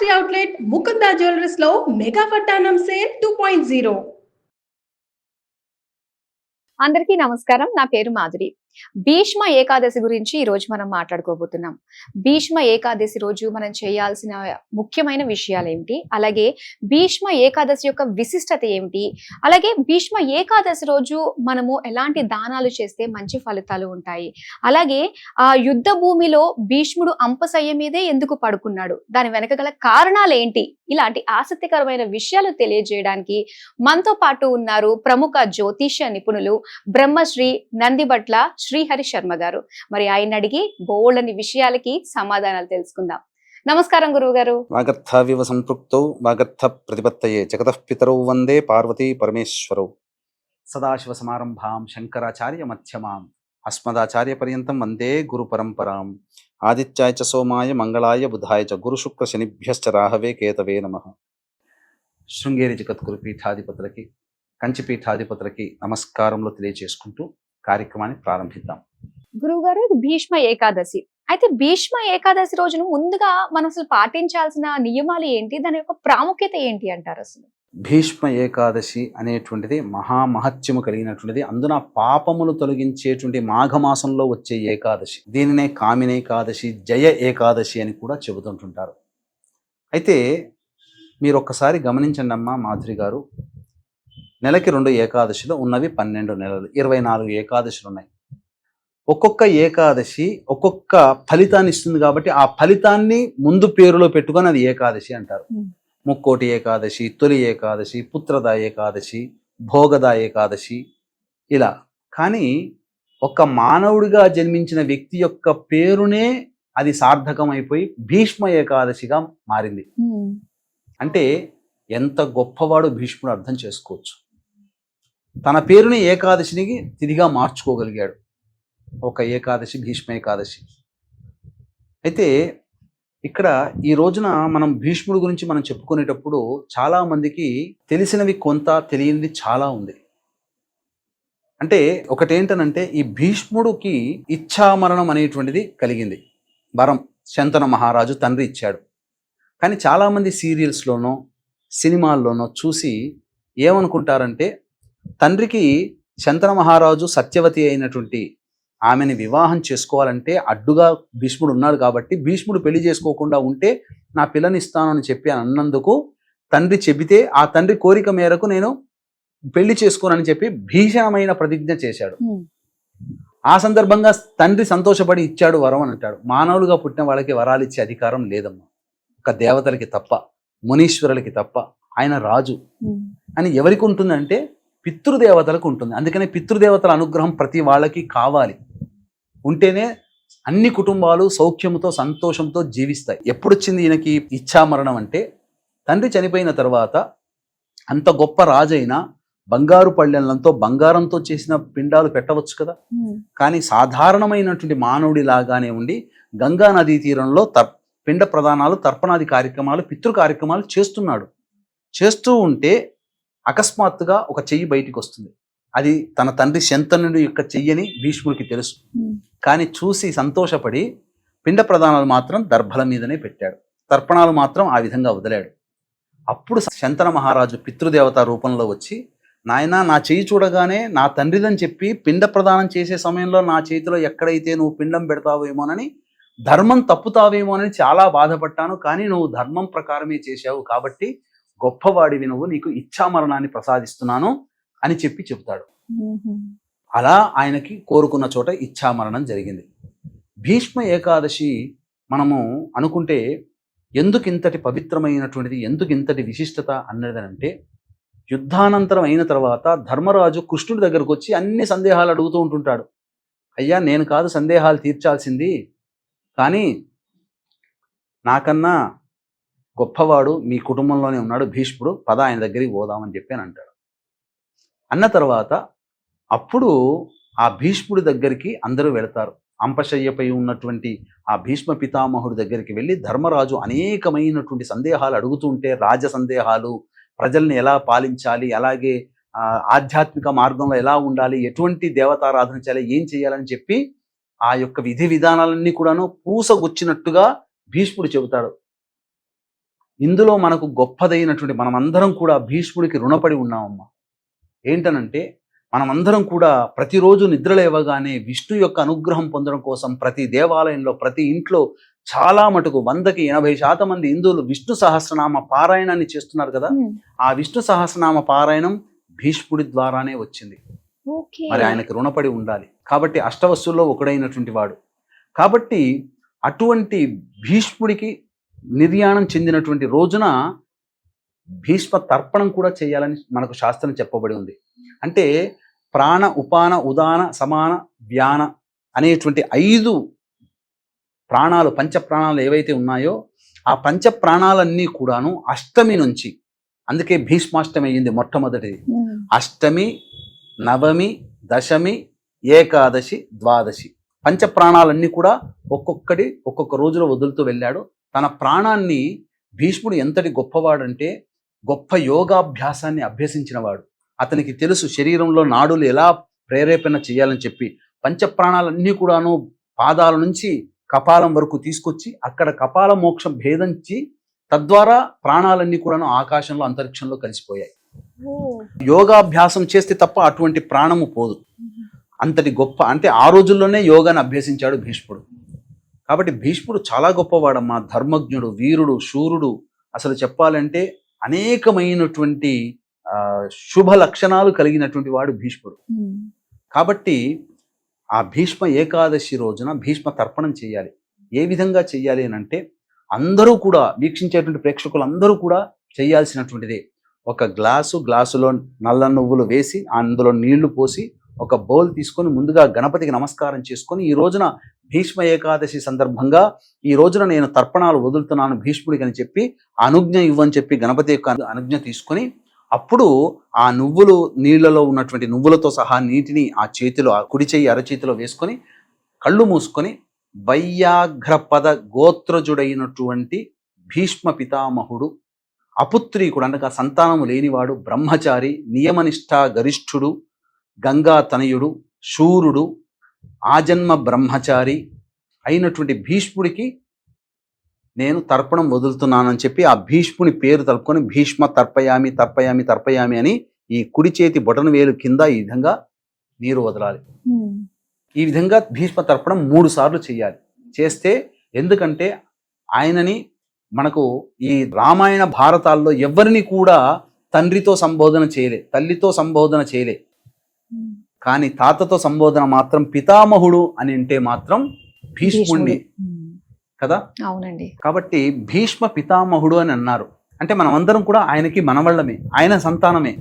Factory outlet Mukunda jewellers లో mega వడ్డానం sale 2.0. అందరికీ నమస్కారం. నా పేరు మాధురి. భీష్మ ఏకాదశి గురించి ఈ రోజు మనం మాట్లాడుకోబోతున్నాం. భీష్మ ఏకాదశి రోజు మనం చేయాల్సిన ముఖ్యమైన విషయాలు ఏమిటి, అలాగే భీష్మ ఏకాదశి యొక్క విశిష్టత ఏమిటి, అలాగే భీష్మ ఏకాదశి రోజు మనము ఎలాంటి దానాలు చేస్తే మంచి ఫలితాలు ఉంటాయి, అలాగే ఆ యుద్ధ భూమిలో భీష్ముడు అంపశయ్య మీదే ఎందుకు పడుకున్నాడు, దాని వెనక గల కారణాలు ఏంటి, ఇలాంటి ఆసక్తికరమైన విషయాలు తెలియజేయడానికి మనతో పాటు ఉన్నారు ప్రముఖ జ్యోతిష్య నిపుణులు బ్రహ్మశ్రీ నందిబట్ల శ్రీహరి శర్మ గారు. మరి ఆయన అడిగి బోల్డని విషయాలకి సమాధానాలు తెలుసుకుందాం. నమస్కారం గురువు గారు. వాగర్థావివ సంపృక్తౌ వాగర్థ ప్రతిపత్తయే జగతః పితరౌ వందే పార్వతీ పరమేశ్వరౌ. సదాశివ సమారంభాం శంకరాచార్య మధ్యమాం అస్మదాచార్య పర్యంతం వందే గురు పరంపరాం. ఆదిత్యాయ చ సోమాయ మంగళాయ బుధాయ చ గురు శుక్ర శనిభ్యశ్చ రాహవే కేతవే నమః. శృంగేరి జగద్గురు పీఠాధిపతులకి, కంచి పీఠాధిపతులకి నమస్కారంలో తెలియజేసుకుంటూ కార్యక్రమాన్ని ప్రారంభిద్దాం. గురువు గారు, ఇది భీష్మ ఏకాదశి. అయితే భీష్మ ఏకాదశి రోజును ముందుగా మనం అసలు పాటించాల్సిన నియమాలు ఏంటి, దాని యొక్క ప్రాముఖ్యత ఏంటి అంటారు? అసలు భీష్మ ఏకాదశి అనేటువంటిది మహామహత్యము కలిగినటువంటిది. అందున పాపములు తొలగించేటువంటి మాఘమాసంలో వచ్చే ఏకాదశి. దీనినే కామినేకాదశి, జయ ఏకాదశి అని కూడా చెబుతుంటుంటారు. అయితే మీరు ఒక్కసారి గమనించండి అమ్మా మాధురి గారు, నెలకి 2 ఏకాదశిలో ఉన్నవి 12 నెలలు, 24 ఏకాదశులు ఉన్నాయి. ఒక్కొక్క ఏకాదశి ఒక్కొక్క ఫలితాన్ని ఇస్తుంది కాబట్టి ఆ ఫలితాన్ని ముందు పేరులో పెట్టుకొని అది ఏకాదశి అంటారు. ముక్కోటి ఏకాదశి, తొలి ఏకాదశి, పుత్రద ఏకాదశి, భోగద ఏకాదశి, ఇలా. కానీ ఒక మానవుడిగా జన్మించిన వ్యక్తి యొక్క పేరునే అది సార్థకం అయిపోయి భీష్మ ఏకాదశిగా మారింది. అంటే ఎంత గొప్పవాడు భీష్ముడు అర్థం చేసుకోవచ్చు. తన పేరుని ఏకాదశినికి తిరిగా మార్చుకోగలిగాడు. ఒక ఏకాదశి భీష్మ ఏకాదశి. అయితే ఇక్కడ ఈ రోజున మనం భీష్ముడి గురించి మనం చెప్పుకునేటప్పుడు చాలా మందికి తెలిసినవి కొంత, తెలియనిది చాలా ఉంది. అంటే ఒకటేంటనంటే, ఈ భీష్ముడికి ఇచ్ఛామరణం అనేటువంటిది కలిగింది. వరం శంతన మహారాజు తండ్రి ఇచ్చాడు. కానీ చాలామంది సీరియల్స్లోనో సినిమాల్లోనో చూసి ఏమనుకుంటారంటే, తండ్రికి శంతన మహారాజు సత్యవతి అయినటువంటి ఆమెని వివాహం చేసుకోవాలంటే అడ్డుగా భీష్ముడు ఉన్నాడు కాబట్టి భీష్ముడు పెళ్లి చేసుకోకుండా ఉంటే నా పిల్లని ఇస్తానని చెప్పి అన్నందుకు తండ్రి చెబితే ఆ తండ్రి కోరిక మేరకు నేను పెళ్లి చేసుకోనని చెప్పి భీషణమైన ప్రతిజ్ఞ చేశాడు. ఆ సందర్భంగా తండ్రి సంతోషపడి ఇచ్చాడు వరం అని అంటాడు. మానవులుగా పుట్టిన వాళ్ళకి వరాలు ఇచ్చే అధికారం లేదమ్మా, ఒక దేవతలకి తప్ప, మునీశ్వరులకి తప్ప. ఆయన రాజు అని ఎవరికి ఉంటుందంటే పితృదేవతలకు ఉంటుంది. అందుకనే పితృదేవతల అనుగ్రహం ప్రతి వాళ్ళకి కావాలి. ఉంటేనే అన్ని కుటుంబాలు సౌఖ్యంతో సంతోషంతో జీవిస్తాయి. ఎప్పుడొచ్చింది ఈయనకి ఇచ్ఛామరణం అంటే, తండ్రి చనిపోయిన తర్వాత అంత గొప్ప రాజైనా బంగారు పళ్ళెంతో బంగారంతో చేసిన పిండాలు పెట్టవచ్చు కదా. కానీ సాధారణమైనటువంటి మానవుడి లాగానే ఉండి గంగా నదీ తీరంలో పిండ ప్రదానాలు, తర్పణాది కార్యక్రమాలు, పితృ కార్యక్రమాలు చేస్తున్నాడు. చేస్తూ ఉంటే అకస్మాత్తుగా ఒక చెయ్యి బయటికి వస్తుంది. అది తన తండ్రి శంతనుడి యొక్క చెయ్యని భీష్ముడికి తెలుసు. కానీ చూసి సంతోషపడి పిండ ప్రదానాలు మాత్రం దర్భల మీదనే పెట్టాడు, తర్పణాలు మాత్రం ఆ విధంగా వదిలాడు. అప్పుడు శంతన మహారాజు పితృదేవత రూపంలో వచ్చి, నాయనా నా చెయ్యి చూడగానే నా తండ్రిదని చెప్పి పిండ ప్రదానం చేసే సమయంలో నా చేతిలో ఎక్కడైతే నువ్వు పిండం పెడతావేమోనని, ధర్మం తప్పుతావేమోనని చాలా బాధపడ్డాను. కానీ నువ్వు ధర్మం ప్రకారమే చేశావు కాబట్టి గొప్పవాడివి నువ్వు, నీకు ఇచ్ఛామరణాన్ని ప్రసాదిస్తున్నాను అని చెప్పి చెబుతాడు. అలా ఆయనకి కోరుకున్న చోట ఇచ్ఛామరణం జరిగింది. భీష్మ ఏకాదశి మనము అనుకుంటే ఎందుకు ఇంతటి పవిత్రమైనటువంటిది, ఎందుకు ఇంతటి విశిష్టత అన్నదంటే, యుద్ధానంతరం అయిన తర్వాత ధర్మరాజు కృష్ణుడి దగ్గరకు వచ్చి అన్ని సందేహాలు అడుగుతూ ఉంటుంటాడు. అయ్యా, నేను కాదు సందేహాలు తీర్చాల్సింది, కానీ నాకన్నా గొప్పవాడు మీ కుటుంబంలోనే ఉన్నాడు భీష్ముడు, పద ఆయన దగ్గరికి పోదామని చెప్పి అని అంటాడు. అన్న తర్వాత అప్పుడు ఆ భీష్ముడి దగ్గరికి అందరూ వెళతారు. అంపశయ్యపై ఉన్నటువంటి ఆ భీష్మ పితామహుడి దగ్గరికి వెళ్ళి ధర్మరాజు అనేకమైనటువంటి సందేహాలు అడుగుతుంటే, రాజ సందేహాలు, ప్రజల్ని ఎలా పాలించాలి, అలాగే ఆధ్యాత్మిక మార్గంలో ఎలా ఉండాలి, ఎటువంటి దేవతారాధన చేయాలి, ఏం చేయాలని చెప్పి ఆ యొక్క విధి విధానాలన్నీ కూడాను పూసగుచ్చినట్టుగా భీష్ముడు చెబుతాడు. ఇందులో మనకు గొప్పదైనటువంటి మనమందరం కూడా భీష్ముడికి రుణపడి ఉన్నామమ్మా. ఏంటనంటే మనమందరం కూడా ప్రతిరోజు నిద్రలేవగానే విష్ణు యొక్క అనుగ్రహం పొందడం కోసం ప్రతి దేవాలయంలో ప్రతి ఇంట్లో చాలా మటుకు 100కి 80% మంది హిందువులు విష్ణు సహస్రనామ పారాయణాన్ని చేస్తున్నారు కదా. ఆ విష్ణు సహస్రనామ పారాయణం భీష్ముడి ద్వారానే వచ్చింది. ఓకే. మరి ఆయనకి రుణపడి ఉండాలి కాబట్టి అష్టవస్తుల్లో ఒకడైనటువంటి వాడు కాబట్టి అటువంటి భీష్ముడికి నిర్యాణం చెందినటువంటి రోజున భీష్మ తర్పణం కూడా చేయాలని మనకు శాస్త్రం చెప్పబడి ఉంది. అంటే ప్రాణ ఉపాన ఉదాన సమాన వ్యాన అనేటువంటి 5 ప్రాణాలు పంచ ప్రాణాలు ఏవైతే ఉన్నాయో ఆ పంచ ప్రాణాలన్నీ కూడాను అష్టమి నుంచి, అందుకే భీష్మాష్టమి అయ్యింది మొట్టమొదటిది. అష్టమి, నవమి, దశమి, ఏకాదశి, ద్వాదశి పంచ ప్రాణాలన్నీ కూడా ఒక్కొక్కటి ఒక్కొక్క రోజులో వదులుతూ వెళ్ళాడు. తన ప్రాణాన్ని భీష్ముడు ఎంతటి గొప్పవాడంటే గొప్ప యోగాభ్యాసాన్ని అభ్యసించినవాడు. అతనికి తెలుసు శరీరంలో నాడులు ఎలా ప్రేరేపణ చేయాలని చెప్పి పంచప్రాణాలన్నీ కూడాను పాదాల నుంచి కపాలం వరకు తీసుకొచ్చి అక్కడ కపాల మోక్షం భేదించి తద్వారా ప్రాణాలన్నీ కూడాను ఆకాశంలో అంతరిక్షంలో కలిసిపోయాయి. యోగాభ్యాసం చేస్తే తప్ప అటువంటి ప్రాణము పోదు. అంతటి గొప్ప అంటే ఆ రోజుల్లోనే యోగాన్ని అభ్యసించాడు భీష్ముడు. కాబట్టి భీష్ముడు చాలా గొప్పవాడమ్మా, ధర్మజ్ఞుడు, వీరుడు, శూరుడు. అసలు చెప్పాలంటే అనేకమైనటువంటి శుభ లక్షణాలు కలిగినటువంటి వాడు భీష్ముడు. కాబట్టి ఆ భీష్మ ఏకాదశి రోజున భీష్మ తర్పణం చేయాలి. ఏ విధంగా చెయ్యాలి అని అంటే అందరూ కూడా వీక్షించేటువంటి ప్రేక్షకులు అందరూ కూడా చేయాల్సినటువంటిదే. ఒక గ్లాసులో నల్ల నువ్వులు వేసి అందులో నీళ్లు పోసి ఒక బౌల్ తీసుకొని ముందుగా గణపతికి నమస్కారం చేసుకొని ఈ రోజున భీష్మ ఏకాదశి సందర్భంగా ఈ రోజున నేను తర్పణాలు వదులుతున్నాను భీష్ముడికి అని చెప్పి అనుజ్ఞ ఇవ్వని చెప్పి గణపతి యొక్క అనుజ్ఞ తీసుకొని అప్పుడు ఆ నువ్వులు నీళ్లలో ఉన్నటువంటి నువ్వులతో సహా నీటిని ఆ చేతిలో ఆ కుడి చెయ్యి అరచేతిలో వేసుకొని కళ్ళు మూసుకొని వైయాఘ్రపద గోత్రజుడైనటువంటి భీష్మ పితామహుడు అపుత్రీకుడు అనగా సంతానము లేనివాడు బ్రహ్మచారి నియమనిష్ఠా గరిష్ఠుడు గంగా తనయుడు శూరుడు ఆజన్మ బ్రహ్మచారి అయినటువంటి భీష్ముడికి నేను తర్పణం వదులుతున్నానని చెప్పి ఆ భీష్ముని పేరు తలుపుకొని భీష్మ తర్పయామి తర్పయామి తర్పయామి అని ఈ కుడి చేతి బొటన వేలు కింద ఈ విధంగా నీరు వదలాలి. ఈ విధంగా భీష్మ తర్పణం 3 సార్లు చేయాలి. చేస్తే ఎందుకంటే ఆయనని మనకు ఈ రామాయణ భారతాల్లో ఎవరిని కూడా తండ్రితో సంబోధన చేయలే, తల్లితో సంబోధన చేయలే. కానీ తాతతో సంబోధన మాత్రం పితామహుడు అని అంటే మాత్రం భీష్ముడిని కదా. అవునండి. కాబట్టి భీష్మ పితామహుడు అని అన్నారు. అంటే మనం అందరం కూడా ఆయనకి మనవళ్ళమే, ఆయన సంతానమే.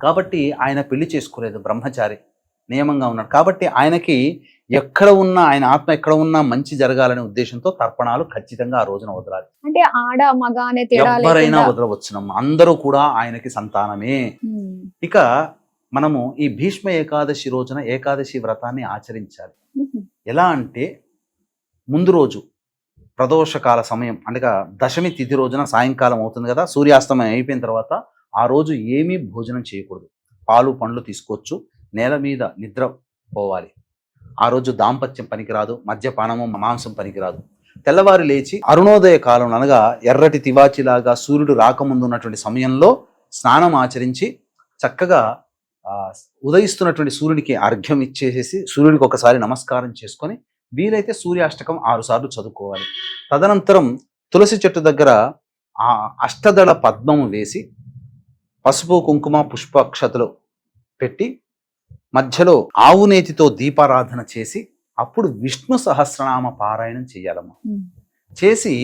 కాబట్టి ఆయన పెళ్లి చేసుకోలేదు, బ్రహ్మచారి నియమంగా ఉన్నాడు. కాబట్టి ఆయనకి ఎక్కడ ఉన్నా ఆయన ఆత్మ ఎక్కడ ఉన్నా మంచి జరగాలనే ఉద్దేశంతో తర్పణాలు ఖచ్చితంగా ఆ రోజున వదలాలి. అంటే ఆడ మగ అనే తేడా ఎవరైనా వదలవచ్చునమ్మా, అందరూ కూడా ఆయనకి సంతానమే. ఇక మనము ఈ భీష్మ ఏకాదశి రోజున ఏకాదశి వ్రతాన్ని ఆచరించాలి. ఎలా అంటే ముందు రోజు ప్రదోషకాల సమయం అనగా దశమి తిథి రోజున సాయంకాలం అవుతుంది కదా, సూర్యాస్తమయం అయిపోయిన తర్వాత ఆ రోజు ఏమీ భోజనం చేయకూడదు. పాలు పండ్లు తీసుకోవచ్చు, నేల మీద నిద్ర పోవాలి. ఆ రోజు దాంపత్యం పనికిరాదు, మద్యపానము మాంసం పనికిరాదు. తెల్లవారి లేచి అరుణోదయ కాలం అనగా ఎర్రటి తివాచిలాగా సూర్యుడు రాకముందు ఉన్నటువంటి సమయంలో స్నానం ఆచరించి చక్కగా ఉదయిస్తున్నటువంటి సూర్యునికి అర్ఘ్యం ఇచ్చేసేసి సూర్యుడికి ఒకసారి నమస్కారం చేసుకొని వీలైతే సూర్యాష్టకం 6 సార్లు చదువుకోవాలి. తదనంతరం తులసి చెట్టు దగ్గర ఆ అష్టదళ పద్మము వేసి పసుపు కుంకుమ పుష్పాక్షతలు పెట్టి మధ్యలో ఆవు నేతితో దీపారాధన చేసి అప్పుడు విష్ణు సహస్రనామ పారాయణం చేయాలమ్మా. చేసి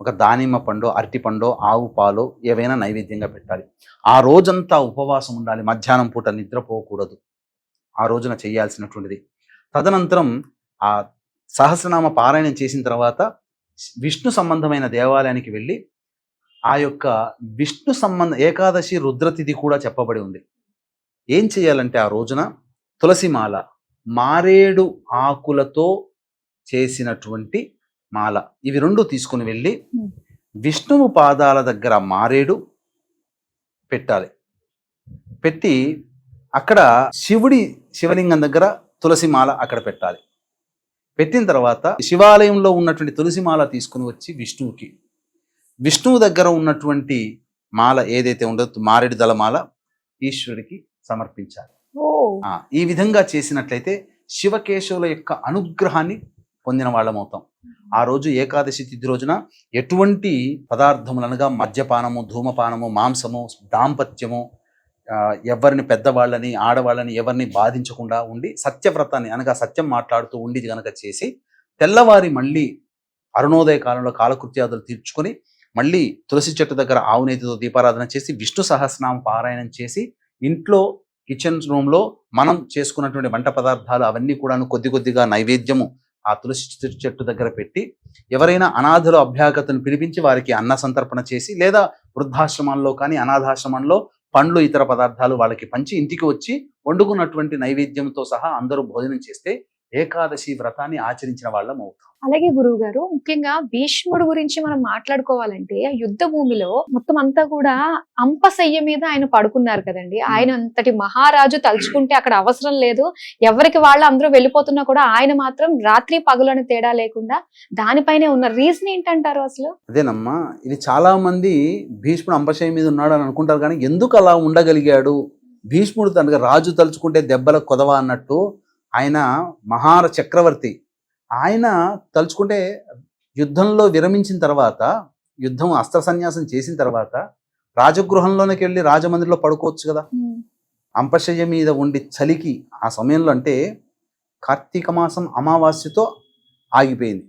ఒక దానిమ్మ పండు, అరటి పండు, ఆవు పాలు ఏవైనా నైవేద్యంగా పెట్టాలి. ఆ రోజంతా ఉపవాసం ఉండాలి, మధ్యాహ్నం పూట నిద్రపోకూడదు. ఆ రోజున చేయాల్సినటువంటిది. తదనంతరం ఆ సహస్రనామ పారాయణం చేసిన తర్వాత విష్ణు సంబంధమైన దేవాలయానికి వెళ్ళి ఆ యొక్క విష్ణు సంబంధ ఏకాదశి రుద్రతిథి కూడా చెప్పబడి ఉంది. ఏం చేయాలంటే ఆ రోజున తులసిమాల, మారేడు ఆకులతో చేసినటువంటి మాల, ఇవి 2 తీసుకుని వెళ్ళి విష్ణువు పాదాల దగ్గర మారేడు పెట్టాలి. పెట్టి అక్కడ శివలింగం దగ్గర తులసిమాల అక్కడ పెట్టాలి. పెట్టిన తర్వాత శివాలయంలో ఉన్నటువంటి తులసిమాల తీసుకుని వచ్చి విష్ణువుకి, విష్ణువు దగ్గర ఉన్నటువంటి మాల ఏదైతే ఉండదో మారేడు దళ మాల ఈశ్వరుడికి సమర్పించాలి. ఓ ఈ విధంగా చేసినట్లయితే శివకేశవుల యొక్క అనుగ్రహాన్ని పొందిన వాళ్ళమవుతాం. ఆ రోజు ఏకాదశి తిథి రోజున ఎటువంటి పదార్థములనగా మద్యపానము, ధూమపానము, మాంసము, దాంపత్యము, ఎవరిని పెద్దవాళ్ళని ఆడవాళ్ళని ఎవరిని బాధించకుండా ఉండి సత్యవ్రతాన్ని అనగా సత్యం మాట్లాడుతూ ఉండి గనక చేసి తెల్లవారి మళ్ళీ అరుణోదయ కాలంలో కాలకృత్యాదులు తీర్చుకొని మళ్ళీ తులసి చెట్టు దగ్గర ఆవునేతితో దీపారాధన చేసి విష్ణు సహస్రనామ పారాయణం చేసి ఇంట్లో కిచెన్ రూమ్లో మనం చేసుకున్నటువంటి వంట పదార్థాలు అవన్నీ కూడాను కొద్ది కొద్దిగా నైవేద్యము ఆ తులసి చెట్టు దగ్గర పెట్టి ఎవరైనా అనాథుల అభ్యాగతను పిలిపించి వారికి అన్న సంతర్పణ చేసి లేదా వృద్ధాశ్రమాల్లో కానీ అనాథాశ్రమంలో పండ్లు ఇతర పదార్థాలు వాళ్ళకి పంచి ఇంటికి వచ్చి వండుకున్నటువంటి నైవేద్యంతో సహా అందరూ భోజనం చేస్తే ఏకాదశి వ్రతాన్ని ఆచరించిన వాళ్ళం అవుతాం. అలాగే గురువు గారు, ముఖ్యంగా భీష్ముడు గురించి మనం మాట్లాడుకోవాలంటే ఆ యుద్ధ భూమిలో మొత్తం అంతా కూడా అంపశయ్య మీద ఆయన పడుకున్నారు కదండి. ఆయన అంతటి మహారాజు తలుచుకుంటే అక్కడ అవసరం లేదు, ఎవరికి వాళ్ళు అందరూ వెళ్ళిపోతున్నా కూడా ఆయన మాత్రం రాత్రి పగలని తేడా లేకుండా దానిపైనే ఉన్న రీజన్ ఏంటంటారు అసలు? అదేనమ్మా, ఇది చాలా మంది భీష్ముడు అంపశయ్య మీద ఉన్నాడు అని అనుకుంటారు, కానీ ఎందుకు అలా ఉండగలిగాడు? భీష్ముడు తనగా రాజు తలుచుకుంటే దెబ్బల కొదవ అన్నట్టు ఆయన మహార చక్రవర్తి. ఆయన తలుచుకుంటే యుద్ధంలో విరమించిన తర్వాత, యుద్ధం అస్త్ర సన్యాసం చేసిన తర్వాత రాజగృహంలోనికి వెళ్ళి రాజమందిరిలో పడుకోవచ్చు కదా. అంపశయ్య మీద ఉండి చలికి ఆ సమయంలో అంటే కార్తీక మాసం అమావాస్యతో ఆగిపోయింది.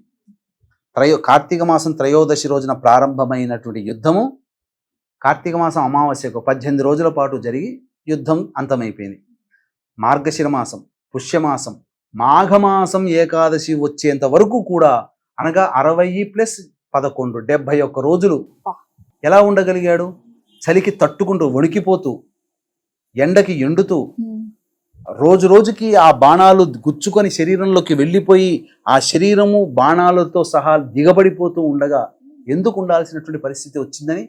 కార్తీక మాసం త్రయోదశి రోజున ప్రారంభమైనటువంటి యుద్ధము కార్తీక మాసం అమావాస్యకు 18 రోజుల పాటు జరిగి యుద్ధం అంతమైపోయింది. మార్గశిర మాసం, పుష్యమాసం, మాఘమాసం ఏకాదశి వచ్చేంత వరకు కూడా అనగా 60+11 71 రోజులు ఎలా ఉండగలిగాడు? చలికి తట్టుకుంటూ వణికిపోతూ ఎండకి ఎండుతూ రోజు రోజుకి ఆ బాణాలు గుచ్చుకొని శరీరంలోకి వెళ్ళిపోయి ఆ శరీరము బాణాలతో సహా దిగబడిపోతూ ఉండగా ఎందుకు ఉండాల్సినటువంటి పరిస్థితి వచ్చిందని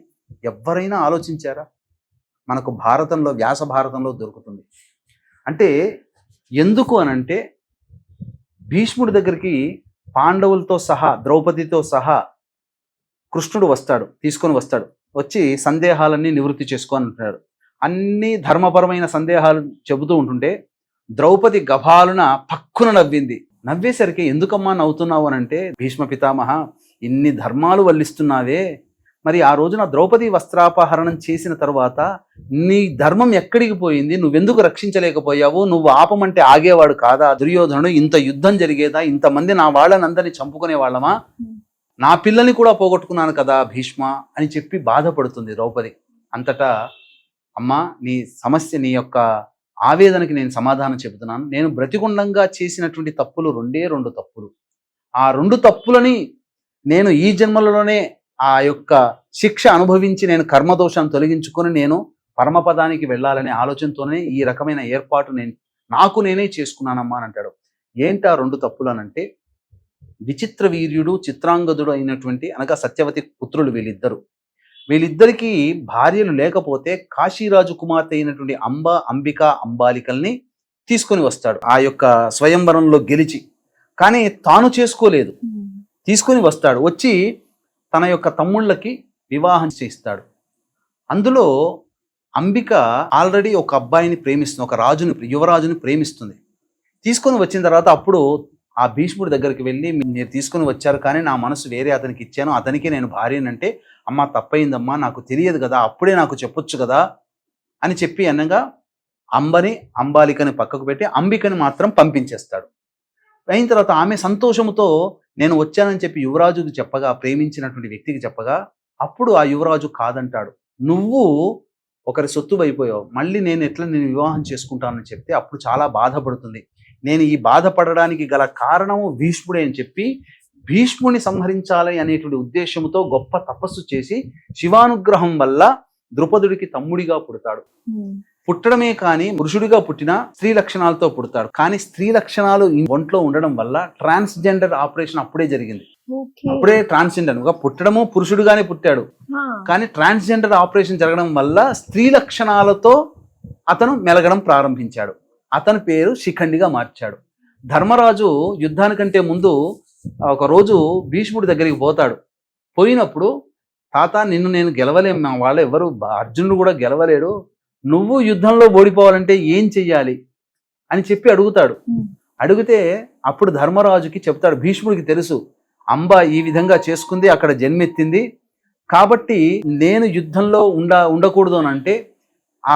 ఎవరైనా ఆలోచించారా? మనకు భారతంలో, వ్యాస భారతంలో దొరుకుతుంది. అంటే ఎందుకు అనంటే భీష్ముడి దగ్గరికి పాండవులతో సహా ద్రౌపదితో సహా కృష్ణుడు వస్తాడు, తీసుకొని వస్తాడు. వచ్చి సందేహాలన్నీ నివృత్తి చేసుకొని అంటున్నాడు. అన్ని ధర్మపరమైన సందేహాలు చెబుతూ ఉంటుంటే ద్రౌపది గభాలున పక్కున నవ్వింది. నవ్వేసరికి ఎందుకమ్మా నవ్వుతున్నావు అనంటే, భీష్మ పితామహ ఇన్ని ధర్మాలు వల్లిస్తున్నావే, మరి ఆ రోజున ద్రౌపది వస్త్రాపహరణం చేసిన తర్వాత నీ ధర్మం ఎక్కడికి పోయింది? నువ్వెందుకు రక్షించలేకపోయావు? నువ్వు ఆపమంటే ఆగేవాడు కాదా దుర్యోధనుడు? ఇంత యుద్ధం జరిగేదా? ఇంతమంది నా వాళ్ళని అందరినీ చంపుకునే వాళ్ళమా? నా పిల్లల్ని కూడా పోగొట్టుకున్నాను కదా భీష్మ అని చెప్పి బాధపడుతుంది ద్రౌపది. అంతటా అమ్మా, నీ సమస్య, నీ యొక్క ఆవేదనకి నేను సమాధానం చెబుతున్నాను. నేను బ్రతికుండంగా చేసినటువంటి తప్పులు 2 తప్పులు. ఆ 2 తప్పులని నేను ఈ జన్మలలోనే ఆ యొక్క శిక్ష అనుభవించి నేను కర్మదోషాన్ని తొలగించుకొని నేను పరమపదానికి వెళ్ళాలనే ఆలోచనతోనే ఈ రకమైన ఏర్పాటు నాకు నేనే చేసుకున్నానమ్మా అని అంటాడు. ఏంటి ఆ 2 తప్పులు అనంటే, విచిత్ర వీర్యుడు చిత్రాంగదుడు అయినటువంటి అనగా సత్యవతి పుత్రులు వీళ్ళిద్దరికీ భార్యలు లేకపోతే కాశీరాజు కుమార్తె అయినటువంటి అంబిక అంబాలికల్ని తీసుకొని వస్తాడు ఆ యొక్క స్వయంవరంలో గెలిచి. కానీ తాను చేసుకోలేదు, తీసుకొని వస్తాడు. వచ్చి తన యొక్క తమ్ముళ్ళకి వివాహం చేయిస్తాడు. అందులో అంబిక ఆల్రెడీ ఒక అబ్బాయిని ప్రేమిస్తుంది, ఒక యువరాజుని ప్రేమిస్తుంది. తీసుకొని వచ్చిన తర్వాత అప్పుడు ఆ భీష్ముడి దగ్గరికి వెళ్ళి, మీరు తీసుకొని వచ్చారు కానీ నా మనసు వేరే అతనికి ఇచ్చాను, అతనికి నేను భార్యనంటే, అమ్మ తప్పయిందమ్మా, నాకు తెలియదు కదా, అప్పుడే నాకు చెప్పొచ్చు కదా అని చెప్పి అనగా అంబాలికని పక్కకు పెట్టి అంబికని మాత్రం పంపించేస్తాడు. అయిన తర్వాత ఆమె సంతోషముతో నేను వచ్చానని చెప్పి యువరాజుకి చెప్పగా, ప్రేమించినటువంటి వ్యక్తికి చెప్పగా, అప్పుడు ఆ యువరాజు కాదంటాడు. నువ్వు ఒకరి సొత్తు అయిపోయావు, మళ్ళీ నేను ఎట్లా నేను వివాహం చేసుకుంటానని చెప్తే అప్పుడు చాలా బాధపడుతుంది. నేను ఈ బాధపడడానికి గల కారణము భీష్ముడే అని చెప్పి భీష్ముని సంహరించాలి అనేటువంటి ఉద్దేశంతో గొప్ప తపస్సు చేసి శివానుగ్రహం వల్ల ద్రుపదుడికి తమ్ముడిగా పుడతాడు. పుట్టడమే కానీ పురుషుడిగా పుట్టిన స్త్రీ లక్షణాలతో పుడతాడు. కానీ స్త్రీ లక్షణాలు ఒంట్లో ఉండడం వల్ల ట్రాన్స్జెండర్ ఆపరేషన్ అప్పుడే జరిగింది. అప్పుడే ట్రాన్స్జెండర్ గా పుట్టడము పురుషుడిగానే పుట్టాడు, కానీ ట్రాన్స్జెండర్ ఆపరేషన్ జరగడం వల్ల స్త్రీ లక్షణాలతో అతను మెలగడం ప్రారంభించాడు. అతని పేరు శిఖండిగా మార్చాడు. ధర్మరాజు యుద్ధానికంటే ముందు ఒక రోజు భీష్ముడి దగ్గరికి పోతాడు. పోయినప్పుడు తాత నిన్ను నేను గెలవలేం, మా వాళ్ళు ఎవరు అర్జునుడు కూడా గెలవలేడు, నువ్వు యుద్ధంలో ఓడిపోవాలంటే ఏం చెయ్యాలి అని చెప్పి అడుగుతాడు. అడిగితే అప్పుడు ధర్మరాజుకి చెప్తాడు, భీష్ముడికి తెలుసు అంబ ఈ విధంగా చేసుకుంది, అక్కడ జన్మెత్తింది, కాబట్టి నేను యుద్ధంలో ఉండకూడదు అని అంటే ఆ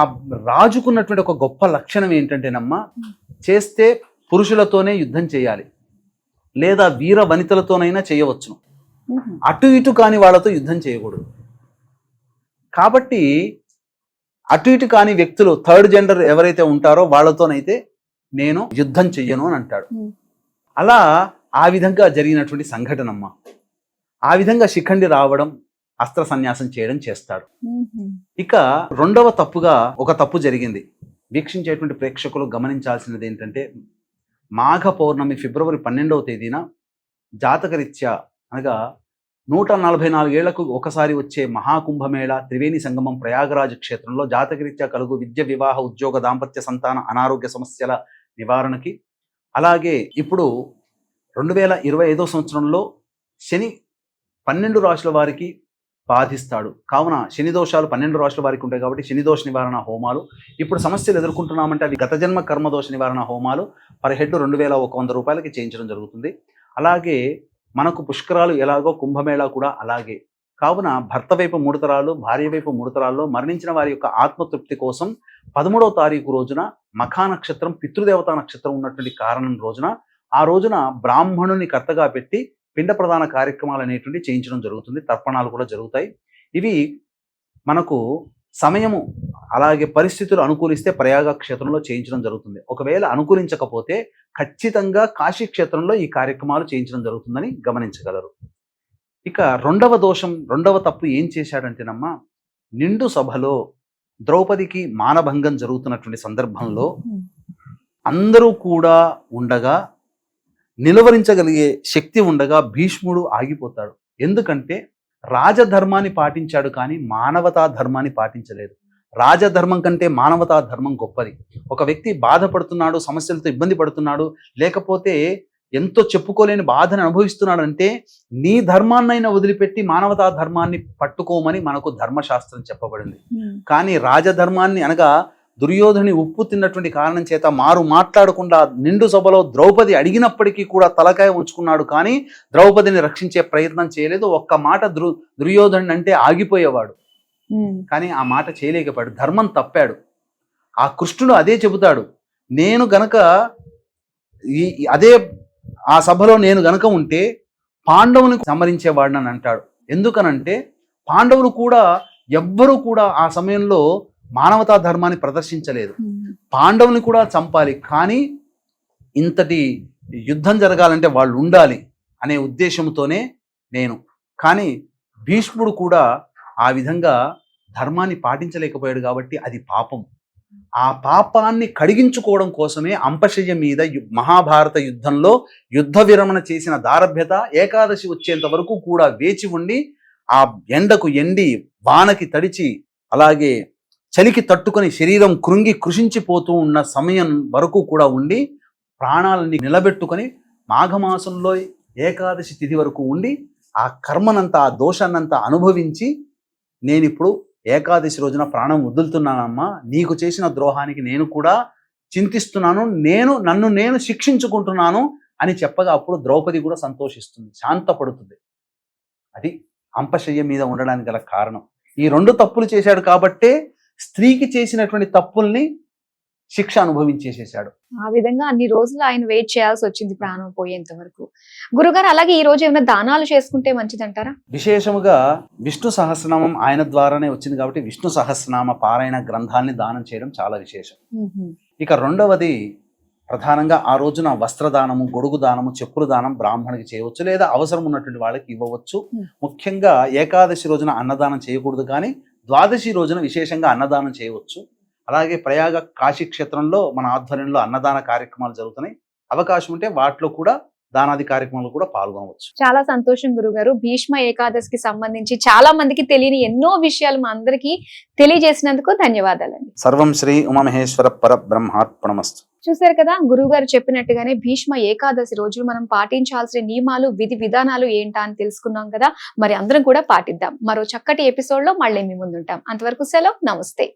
రాజుకున్నటువంటి ఒక గొప్ప లక్షణం ఏంటంటేనమ్మా, చేస్తే పురుషులతోనే యుద్ధం చేయాలి, లేదా వీర వనితలతోనైనా చేయవచ్చును, అటు ఇటు కాని వాళ్ళతో యుద్ధం చేయకూడదు. కాబట్టి అటు ఇటు కాని వ్యక్తులు, థర్డ్ జెండర్ ఎవరైతే ఉంటారో వాళ్ళతోనైతే నేను యుద్ధం చెయ్యను అని అంటాడు. అలా ఆ విధంగా జరిగినటువంటి సంఘటనమ్మ. ఆ విధంగా శిఖండి రావడం, అస్త్ర సన్యాసం చేయడం చేస్తాడు. ఇక రెండవ తప్పుగా ఒక తప్పు జరిగింది. వీక్షించేటువంటి ప్రేక్షకులు గమనించాల్సినది ఏంటంటే, మాఘ పౌర్ణమి ఫిబ్రవరి 12వ తేదీన జాతకరీత్యా అనగా 144 ఏళ్లకు ఒకసారి వచ్చే మహాకుంభమేళ త్రివేణి సంగమం ప్రయాగరాజ్ క్షేత్రంలో జాతకరీత్యా కలుగు విద్య, వివాహ, ఉద్యోగ, దాంపత్య, సంతాన, అనారోగ్య సమస్యల నివారణకి, అలాగే ఇప్పుడు 2025వ సంవత్సరంలో శని 12 రాశుల వారికి బాధిస్తాడు. కావున శని దోషాలు 12 రాశుల వారికి ఉంటాయి కాబట్టి శని దోష నివారణ హోమాలు, ఇప్పుడు సమస్యలు ఎదుర్కొంటున్నామంటే అవి గత జన్మ కర్మదోష నివారణ హోమాలు పర్ హెడ్ 2100 రూపాయలకి చేయించడం జరుగుతుంది. అలాగే మనకు పుష్కరాలు ఎలాగో కుంభమేళా కూడా అలాగే. కావున భర్త వైపు 3 తరాలు, భార్య వైపు 3 తరాల్లో మరణించిన వారి యొక్క ఆత్మతృప్తి కోసం 13వ తారీఖు రోజున మఖా నక్షత్రం, పితృదేవతా నక్షత్రం ఉన్నటువంటి కారణం రోజున, ఆ రోజున బ్రాహ్మణుని కర్తగా పెట్టి పిండ ప్రధాన కార్యక్రమాలు అనేటువంటి చేయించడం జరుగుతుంది. తర్పణాలు కూడా జరుగుతాయి. ఇవి మనకు సమయము అలాగే పరిస్థితులు అనుకూలిస్తే ప్రయాగ క్షేత్రంలో చేయించడం జరుగుతుంది. ఒకవేళ అనుకూలించకపోతే ఖచ్చితంగా కాశీ క్షేత్రంలో ఈ కార్యక్రమాలు చేయించడం జరుగుతుందని గమనించగలరు. ఇక రెండవ తప్పు ఏం చేశాడంటేనమ్మా, నిండు సభలో ద్రౌపదికి మానభంగం జరుగుతున్నటువంటి సందర్భంలో అందరూ కూడా ఉండగా, నిలువరించగలిగే శక్తి ఉండగా భీష్ముడు ఆగిపోతాడు. ఎందుకంటే రాజధర్మాన్ని పాటించాడు కానీ మానవతా ధర్మాన్ని పాటించలేదు. రాజధర్మం కంటే మానవతా ధర్మం గొప్పది. ఒక వ్యక్తి బాధపడుతున్నాడు, సమస్యలతో ఇబ్బంది పడుతున్నాడు, లేకపోతే ఎంతో చెప్పుకోలేని బాధను అనుభవిస్తున్నాడంటే నీ ధర్మాన్నైనా వదిలిపెట్టి మానవతా ధర్మాన్ని పట్టుకోమని మనకు ధర్మశాస్త్రం చెప్పబడింది. కానీ రాజధర్మాన్ని అనగా దుర్యోధని ఉప్పు తిన్నటువంటి కారణం చేత మారు మాట్లాడకుండా నిండు సభలో ద్రౌపది అడిగినప్పటికీ కూడా తలకాయ ఉంచుకున్నాడు, కానీ ద్రౌపదిని రక్షించే ప్రయత్నం చేయలేదు. ఒక్క మాట దుర్యోధను అంటే ఆగిపోయేవాడు, కానీ ఆ మాట చేయలేకపోయాడు, ధర్మం తప్పాడు. ఆ కృష్ణుడు అదే చెబుతాడు, నేను గనక అదే ఆ సభలో నేను గనక ఉంటే పాండవుని సంహరించేవాడిని అంటాడు. ఎందుకనంటే పాండవులు కూడా ఎవ్వరూ కూడా ఆ సమయంలో మానవతా ధర్మాన్ని ప్రదర్శించలేదు. పాండవుని కూడా చంపాలి, కానీ ఇంతటి యుద్ధం జరగాలంటే వాళ్ళు ఉండాలి అనే ఉద్దేశంతోనే నేను. కానీ భీష్ముడు కూడా ఆ విధంగా ధర్మాన్ని పాటించలేకపోయాడు కాబట్టి అది పాపం. ఆ పాపాన్ని కడిగించుకోవడం కోసమే అంపశయ్య మీద మహాభారత యుద్ధంలో యుద్ధ విరమణ చేసిన దారభ్యత ఏకాదశి వచ్చేంత వరకు కూడా వేచి ఉండి, ఆ ఎండకు ఎండి, వానకి తడిచి, అలాగే చలికి తట్టుకొని శరీరం కృంగి కృషించిపోతూ ఉన్న సమయం వరకు కూడా ఉండి ప్రాణాలని నిలబెట్టుకొని మాఘమాసంలో ఏకాదశి తిథి వరకు ఉండి ఆ కర్మనంతా, ఆ దోషాన్నంతా అనుభవించి, నేనిప్పుడు ఏకాదశి రోజున ప్రాణం వదులుతున్నానమ్మా, నీకు చేసిన ద్రోహానికి నేను కూడా చింతిస్తున్నాను, నన్ను నేను శిక్షించుకుంటున్నాను అని చెప్పగా అప్పుడు ద్రౌపది కూడా సంతోషిస్తుంది, శాంతపడుతుంది. అది అంపశయ్య మీద ఉండడానికి గల కారణం. ఈ 2 తప్పులు చేశాడు కాబట్టే స్త్రీకి చేసినటువంటి తప్పుల్ని శిక్ష అనుభవించేసేసాడు. ఆ విధంగా అన్ని రోజులు ఆయన వెయిట్ చేయాల్సి వచ్చింది ప్రాణం పోయేంత వరకు. గురుగారు, అలాగే ఈ రోజు ఏమైనా దానాలు చేసుకుంటే మంచిదంటారా? విశేషముగా విష్ణు సహస్రనామం ఆయన ద్వారానే వచ్చింది కాబట్టి విష్ణు సహస్రనామ పారాయణ గ్రంథాన్ని దానం చేయడం చాలా విశేషం. ఇక రెండవది ప్రధానంగా ఆ రోజున వస్త్రదానము, గొడుగు దానము, చెప్పుల దానం బ్రాహ్మణికి చేయవచ్చు, లేదా అవసరం ఉన్నటువంటి వాళ్ళకి ఇవ్వవచ్చు. ముఖ్యంగా ఏకాదశి రోజున అన్నదానం చేయకూడదు, కానీ ద్వాదశి రోజున విశేషంగా అన్నదానం చేయవచ్చు. అలాగే ప్రయాగ కాశీ క్షేత్రంలో మన ఆధ్వర్యంలో అన్నదాన కార్యక్రమాలు జరుగుతున్నాయి. అవకాశం ఉంటే వాటిలో కూడా దానాది కార్యక్రమాలు కూడా పాల్గొనవచ్చు. చాలా సంతోషం గురుగారు. భీష్మ ఏకాదశికి సంబంధించి చాలా మందికి తెలియని ఎన్నో విషయాలు మా అందరికీ తెలియజేసినందుకు ధన్యవాదాలండి. సర్వం శ్రీ ఉమామహేశ్వర పరబ్రహ్మార్పణమస్తు. చూసారు కదా, గురువు గారు చెప్పినట్టుగానే భీష్మ ఏకాదశి రోజు మనం పాటించాల్సిన నియమాలు, విధి విధానాలు ఏంటా అని తెలుసుకున్నాం కదా. మరి అందరం కూడా పాటిద్దాం. మరో చక్కటి ఎపిసోడ్ లో మళ్ళీ మీ ముందుంటాం. అంతవరకు సెలవు, నమస్తే.